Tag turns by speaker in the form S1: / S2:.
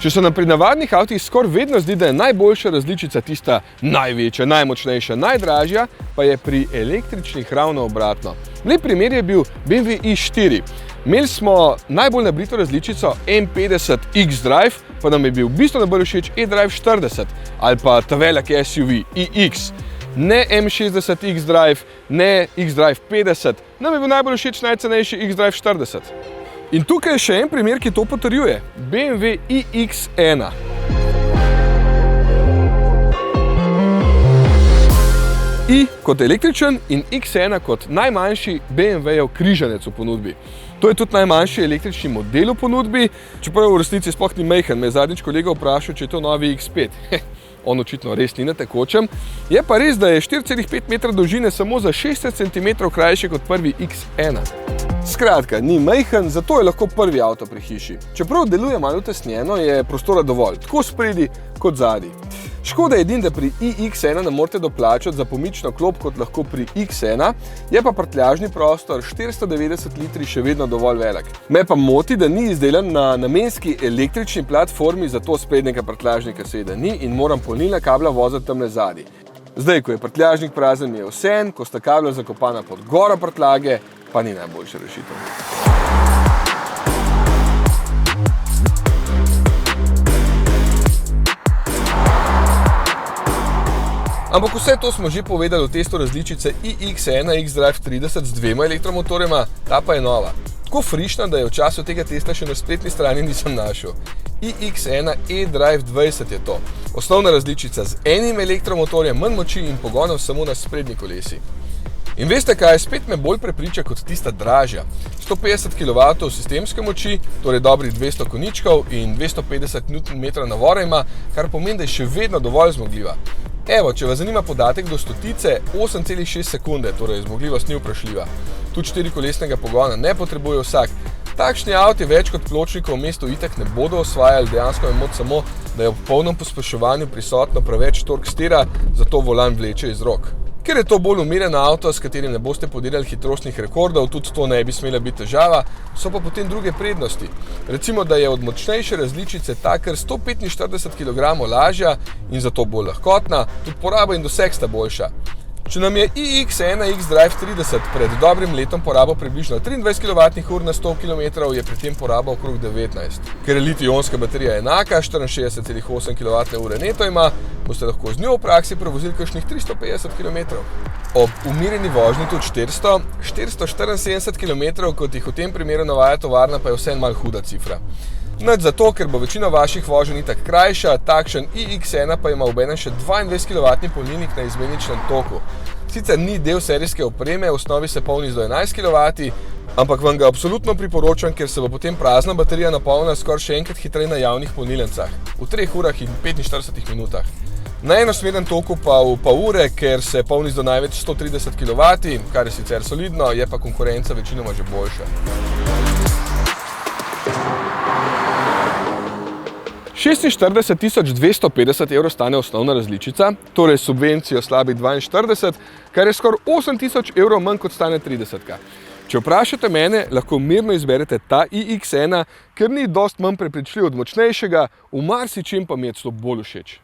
S1: Če se nam pri navadnih avtih skoraj vedno zdi, da je najboljša različica tista največja, najmočnejša, najdražja, pa je pri električnih ravno obratno. Lep primer je bil BMW i4. Imeli smo najbolj nabrito različico M50 X-Drive, pa nam je bil bistveno bolj všeč e-Drive 40 ali pa ta velik SUV iX. Ne M60 X-Drive, ne X-Drive 50, nam je bil najbolj všeč najcenejši X-Drive 40. In tukaj je še en primer, ki to potrjuje. BMW iX1. I kot električen in X1 kot najmanjši BMW-jev križanec v ponudbi. To je tudi najmanjši električni model v ponudbi, čeprav v resnici sploh ni majhen. Me je zadnjič kolega vprašal, če je to novi X5. On očitno res ni na tekočem. Je pa res, da je 4,5 metra dolžine samo za 60 cm krajši kot prvi X1. Skratka, ni majhen, zato je lahko prvi avto pri hiši. Čeprav deluje malo tesnjeno, je prostora dovolj, tako spredi kot zadaj. Škoda je edin, da pri iX1 ne morete doplačati za pomično klop kot lahko pri X1, je pa prtljažni prostor 490 litri še vedno dovolj velik. Me pa moti, da ni izdelan na namenski električni platformi, zato sprednjega prtljažnika seveda ni in moram polnilna kabla voziti tamle zadaj. Zdaj, ko je prtljažnik prazen, mi je vseeno, ko sta kabla zakopana pod goro prtljage, pa ni najboljša rešitev. Ampak vse to smo že povedali v testu različice iX1 X-Drive 30 z dvema elektromotorjema, ta pa je nova. Tako frišna, da je v času tega testa še na spletni strani nisem našel. iX1 e-Drive 20 je to. Osnovna različica z enim elektromotorjem, manj moči in pogonom samo na sprednji kolesi. In veste kaj, spet me bolj prepriča kot tista dražja. 150 kW sistemske moči, torej dobrih 200 konjičkov in 250 Nm navora ima, kar pomeni, da je še vedno dovolj zmogljiva. Evo, če vas zanima podatek do stotice, 8,6 sekunde, torej zmogljivost ni vprašljiva. Tudi 4-kolesnega pogona ne potrebuje vsak. Takšni avti več kot pločnikov v mestu itak ne bodo osvajali, dejansko je moč samo, da je v polnem pospeševanju prisotno preveč tork stira, zato volan vleče iz rok. Ker je to bolj umirjen avto, s katerim ne boste podirali hitrostnih rekordov, tudi to ne bi smela biti težava, so pa potem druge prednosti. Recimo, da je od močnejše različice ta kar 145 kg lažja in zato bolj lahkotna, tudi poraba in doseg sta boljša. Če nam je iX1 X-Drive 30 pred dobrim letom porabo približno 23 kWh na 100 km, je pri tem poraba okrog 19. Ker je litij-ionska baterija enaka, 64,8 kWh neto ima, boste lahko z njo v praksi prevozili kakšnih 350 km. Ob umirjeni vožnji tudi 474 km, kot jih v tem primeru navaja tovarna, pa je vseeno malo huda cifra. Nič zato, ker bo večina vaših voženj itak krajša, takšen iX1 pa ima obenem še 22 kW polnilnik na izmeničnem toku. Sicer ni del serijske opreme, v osnovi se polni z do 11 kW, ampak vam ga absolutno priporočam, ker se bo potem prazna baterija napolnila skoraj še enkrat hitreje na javnih polnilnicah, v 3 urah in 45 minutah. Na enosmernem toku pa v pol ure, ker se polni z do največ 130 kW, kar je sicer solidno, je pa konkurenca večinoma že boljša. 46 250 € stane osnovna različica, torej subvencijo slabih 42, kar je skoraj 8 000 € manj kot stane 30-ka. Če vprašate mene, lahko mirno izberete ta iX1, ker ni dosti manj prepričljiv od močnejšega, v marsičem pa mi je celo bolj všeč.